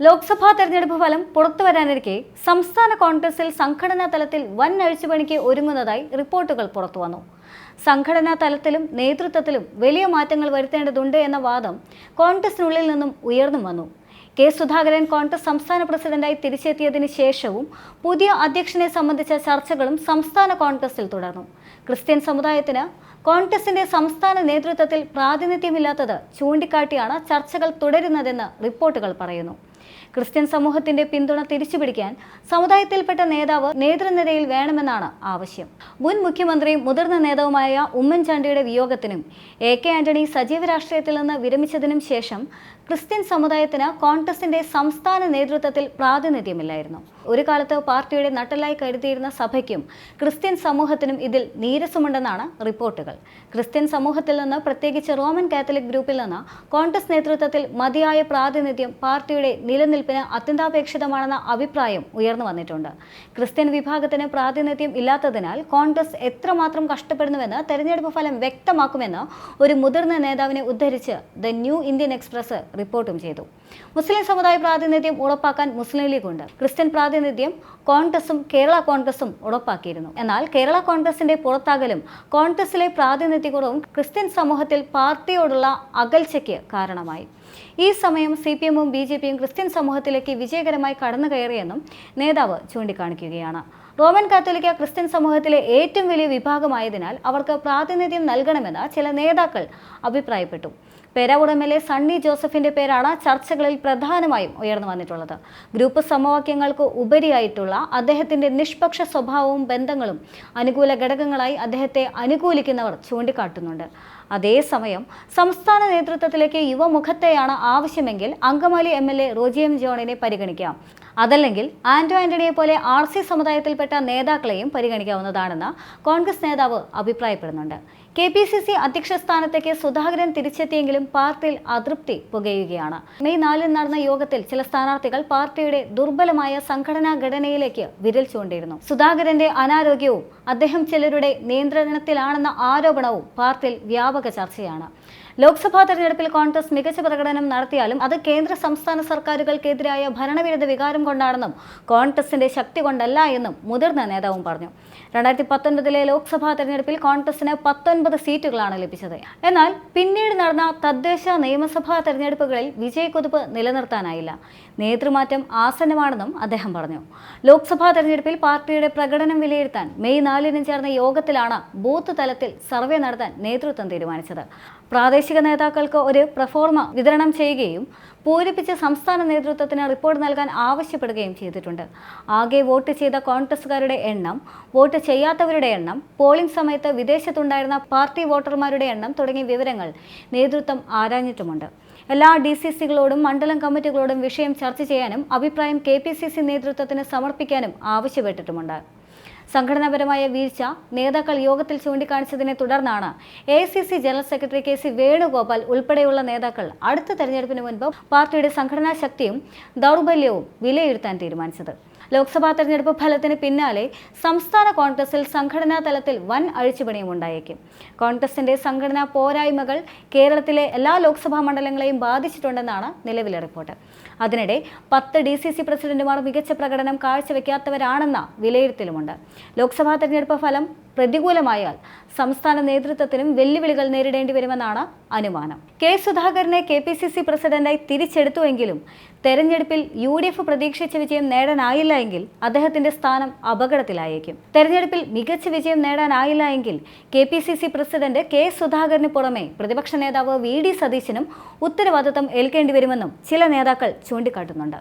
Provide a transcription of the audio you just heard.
ലോക്സഭാ തെരഞ്ഞെടുപ്പ് ഫലം പുറത്തുവരാനിരിക്കെ സംസ്ഥാന കോൺഗ്രസിൽ സംഘടനാ തലത്തിൽ വൻ അഴിച്ചുപണിക്ക് ഒരുങ്ങുന്നതായി റിപ്പോർട്ടുകൾ പുറത്തുവന്നു. സംഘടനാ തലത്തിലും നേതൃത്വത്തിലും വലിയ മാറ്റങ്ങൾ വരുത്തേണ്ടതുണ്ട് എന്ന വാദം കോൺഗ്രസിനുള്ളിൽ നിന്നും ഉയർന്നു വന്നു. കെ സുധാകരൻ കോൺഗ്രസ് സംസ്ഥാന പ്രസിഡന്റായി തിരിച്ചെത്തിയതിനു ശേഷവും പുതിയ അധ്യക്ഷനെ സംബന്ധിച്ച ചർച്ചകളും സംസ്ഥാന കോൺഗ്രസിൽ തുടർന്നു. ക്രിസ്ത്യൻ സമുദായത്തിന് കോൺഗ്രസിന്റെ സംസ്ഥാന നേതൃത്വത്തിൽ പ്രാതിനിധ്യമില്ലാത്തത് ചൂണ്ടിക്കാട്ടിയാണ് ചർച്ചകൾ തുടരുന്നതെന്ന് റിപ്പോർട്ടുകൾ പറയുന്നു. ക്രിസ്ത്യൻ സമൂഹത്തിന്റെ പിന്തുണ തിരിച്ചുപിടിക്കാൻ സമുദായത്തിൽപ്പെട്ട നേതാവ് നേതൃനിരയിൽ വേണമെന്നാണ് ആവശ്യം. മുൻ മുഖ്യമന്ത്രിയും മുതിർന്ന നേതാവുമായ ഉമ്മൻചാണ്ടിയുടെ വിയോഗത്തിനും AK ആന്റണി സജീവ രാഷ്ട്രീയത്തിൽ നിന്ന് വിരമിച്ചതിനും ശേഷം ക്രിസ്ത്യൻ സമുദായത്തിന് കോൺഗ്രസിന്റെ സംസ്ഥാന നേതൃത്വത്തിൽ പ്രാതിനിധ്യമില്ലായിരുന്നു. ഒരു കാലത്ത് പാർട്ടിയുടെ നട്ടെല്ലായി കരുതിയിരുന്ന സഭയ്ക്കും ക്രിസ്ത്യൻ സമൂഹത്തിനും ഇതിൽ നീരസമുണ്ടെന്നാണ് റിപ്പോർട്ടുകൾ. ക്രിസ്ത്യൻ സമൂഹത്തിൽ നിന്ന്, പ്രത്യേകിച്ച് റോമൻ കാത്തലിക് ഗ്രൂപ്പിൽ നിന്ന് കോൺഗ്രസ് നേതൃത്വത്തിൽ മതിയായ പ്രാതിനിധ്യം പാർട്ടിയുടെ നിലനിൽപ്പിന് അത്യന്താപേക്ഷിതമാണെന്ന അഭിപ്രായം ഉയർന്നു വന്നിട്ടുണ്ട്. ക്രിസ്ത്യൻ വിഭാഗത്തിന് പ്രാതിനിധ്യം ഇല്ലാത്തതിനാൽ കോൺഗ്രസ് എത്രമാത്രം കഷ്ടപ്പെടുന്നുവെന്ന് തെരഞ്ഞെടുപ്പ് ഫലം വ്യക്തമാക്കുമെന്ന് ഒരു മുതിർന്ന നേതാവിനെ ഉദ്ധരിച്ച് ദ ന്യൂ ഇന്ത്യൻ എക്സ്പ്രസ് റിപ്പോർട്ടും ചെയ്തു. മുസ്ലിം സമുദായ പ്രാതിനിധ്യം ഉറപ്പാക്കാൻ മുസ്ലിം ലീഗ് ഉണ്ട്. ക്രിസ്ത്യൻ പ്രാതിനിധ്യം കോൺഗ്രസും കേരള കോൺഗ്രസും ഉറപ്പാക്കിയിരുന്നു. എന്നാൽ കേരള കോൺഗ്രസിന്റെ പുറത്താകലും കോൺഗ്രസിലെ പ്രാതിനിധ്യക്കുറവും ക്രിസ്ത്യൻ സമൂഹത്തിൽ പാർട്ടിയോടുള്ള അകൽച്ചയ്ക്ക് കാരണമായി. ഈ സമയം CPM-ഉം BJP-യും ക്രിസ്ത്യൻ സമൂഹത്തിലേക്ക് വിജയകരമായി കടന്നു കയറിയെന്നും നേതാവ് ചൂണ്ടിക്കാണിക്കുകയാണ്. റോമൻ കാത്തോലിക്ക ക്രിസ്ത്യൻ സമൂഹത്തിലെ ഏറ്റവും വലിയ വിഭാഗമായതിനാൽ അവർക്ക് പ്രാതിനിധ്യം നൽകണമെന്ന് ചില നേതാക്കൾ അഭിപ്രായപ്പെട്ടു. പേരാവൂർ MLA സണ്ണി ജോസഫിന്റെ പേരാണ് ചർച്ചകളിൽ പ്രധാനമായും ഉയർന്നു വന്നിട്ടുള്ളത്. ഗ്രൂപ്പ് സമവാക്യങ്ങൾക്ക് ഉപരിയായിട്ടുള്ള അദ്ദേഹത്തിന്റെ നിഷ്പക്ഷ സ്വഭാവവും ബന്ധങ്ങളും അനുകൂല ഘടകങ്ങളായി അദ്ദേഹത്തെ അനുകൂലിക്കുന്നവർ ചൂണ്ടിക്കാട്ടുന്നുണ്ട്. അതേസമയം സംസ്ഥാന നേതൃത്വത്തിലേക്ക് യുവമുഖത്തെയാണ് ആവശ്യമെങ്കിൽ അങ്കമാലി MLA റോജി M. ജോണിനെ പരിഗണിക്കാം. അതല്ലെങ്കിൽ ആന്റണിയെ പോലെ RC സമുദായത്തിൽപ്പെട്ട നേതാക്കളെയും പരിഗണിക്കാവുന്നതാണെന്ന് കോൺഗ്രസ് നേതാവ് അഭിപ്രായപ്പെടുന്നുണ്ട്. KPCC അധ്യക്ഷ സ്ഥാനത്തേക്ക് സുധാകരൻ തിരിച്ചെത്തിയെങ്കിലും പാർട്ടിയിൽ അതൃപ്തി പുകയുകയാണ്. മെയ് 4 നടന്ന യോഗത്തിൽ ചില സ്ഥാനാർത്ഥികൾ പാർട്ടിയുടെ ദുർബലമായ സംഘടനാ ഘടനയിലേക്ക് വിരൽ ചൂണ്ടിയിരുന്നു. സുധാകരന്റെ അനാരോഗ്യവും അദ്ദേഹം ചിലരുടെ നിയന്ത്രണത്തിലാണെന്ന ആരോപണവും പാർട്ടിയിൽ വ്യാപക ചർച്ചയാണ്. ലോക്സഭാ തെരഞ്ഞെടുപ്പിൽ കോൺഗ്രസ് മികച്ച പ്രകടനം നടത്തിയാലും അത് കേന്ദ്ര സംസ്ഥാന സർക്കാരുകൾക്കെതിരായ ഭരണവിരുദ്ധ വികാരം കൊണ്ടാണെന്നും കോൺഗ്രസിന്റെ ശക്തി കൊണ്ടല്ല എന്നും മുതിർന്ന നേതാവും പറഞ്ഞു. 2019 ലോക്സഭാ തെരഞ്ഞെടുപ്പിൽ കോൺഗ്രസിന് 19 സീറ്റുകളാണ് ലഭിച്ചത്. എന്നാൽ പിന്നീട് നടന്ന തദ്ദേശ നിയമസഭാ തെരഞ്ഞെടുപ്പുകളിൽ വിജയക്കുതിപ്പ് നിലനിർത്താനായില്ല. നേതൃമാറ്റം ആസന്നമാണെന്നും അദ്ദേഹം പറഞ്ഞു. ലോക്സഭാ തെരഞ്ഞെടുപ്പിൽ പാർട്ടിയുടെ പ്രകടനം വിലയിരുത്താൻ മെയ് 4 ചേർന്ന യോഗത്തിലാണ് ബൂത്ത് തലത്തിൽ സർവേ നടത്താൻ നേതൃത്വം തീരുമാനിച്ചത്. പ്രാദേശിക നേതാക്കൾക്ക് ഒരു പ്രഫോർമ വിതരണം ചെയ്യുകയും പൂരിപ്പിച്ച് സംസ്ഥാന നേതൃത്വത്തിന് റിപ്പോർട്ട് നൽകാൻ ആവശ്യപ്പെടുകയും ചെയ്തിട്ടുണ്ട്. ആകെ വോട്ട് ചെയ്ത കോൺഗ്രസുകാരുടെ എണ്ണം, വോട്ട് ചെയ്യാത്തവരുടെ എണ്ണം, പോളിംഗ് സമയത്ത് വിദേശത്തുണ്ടായിരുന്ന പാർട്ടി വോട്ടർമാരുടെ എണ്ണം തുടങ്ങിയ വിവരങ്ങൾ നേതൃത്വം ആരാഞ്ഞിട്ടുമുണ്ട്. എല്ലാ DCCകളോടും മണ്ഡലം കമ്മിറ്റികളോടും വിഷയം ചർച്ച ചെയ്യാനും അഭിപ്രായം KPCC നേതൃത്വത്തിന് സമർപ്പിക്കാനും ആവശ്യപ്പെട്ടിട്ടുമുണ്ട്. സംഘടനാപരമായ വീഴ്ച നേതാക്കൾ യോഗത്തിൽ ചൂണ്ടിക്കാണിച്ചതിനെ തുടർന്നാണ് AICC general secretary KC Venugopal ഉൾപ്പെടെയുള്ള നേതാക്കൾ അടുത്ത തെരഞ്ഞെടുപ്പിന് മുൻപ് പാർട്ടിയുടെ സംഘടനാ ശക്തിയും ദൗർബല്യവും വിലയിരുത്താൻ തീരുമാനിച്ചത്. ലോക്സഭാ തെരഞ്ഞെടുപ്പ് ഫലത്തിന് പിന്നാലെ സംസ്ഥാന കോൺഗ്രസിൽ സംഘടനാ തലത്തിൽ വൻ അഴിച്ചുപണിയും ഉണ്ടായേക്കും. കോൺഗ്രസിന്റെ സംഘടനാ പോരായ്മകൾ കേരളത്തിലെ എല്ലാ ലോക്സഭാ മണ്ഡലങ്ങളെയും ബാധിച്ചിട്ടുണ്ടെന്നാണ് നിലവിലെ റിപ്പോർട്ട്. അതിനിടെ 10 DCC പ്രസിഡന്റുമാർ മികച്ച പ്രകടനം കാഴ്ചവെക്കാത്തവരാണെന്ന വിലയിരുത്തലുമുണ്ട്. ലോക്സഭാ തെരഞ്ഞെടുപ്പ് ഫലം പ്രതികൂലമായാൽ സംസ്ഥാന നേതൃത്വത്തിനും വെല്ലുവിളികൾ നേരിടേണ്ടി വരുമെന്നാണ് അനുമാനം. കെ സുധാകരനെ KPCC പ്രസിഡന്റായി തിരിച്ചെടുത്തുവെങ്കിലും തെരഞ്ഞെടുപ്പിൽ UDF പ്രതീക്ഷിച്ച വിജയം നേടാനായില്ല എങ്കിൽ അദ്ദേഹത്തിന്റെ സ്ഥാനം അപകടത്തിലായേക്കും. തെരഞ്ഞെടുപ്പിൽ മികച്ച വിജയം നേടാനായില്ല എങ്കിൽ KPCC പ്രസിഡന്റ് കെ സുധാകരന് പുറമെ പ്രതിപക്ഷ നേതാവ് VD സതീശനും ഉത്തരവാദിത്തം ഏൽക്കേണ്ടി വരുമെന്നും ചില നേതാക്കൾ ചൂണ്ടിക്കാട്ടുന്നുണ്ട്.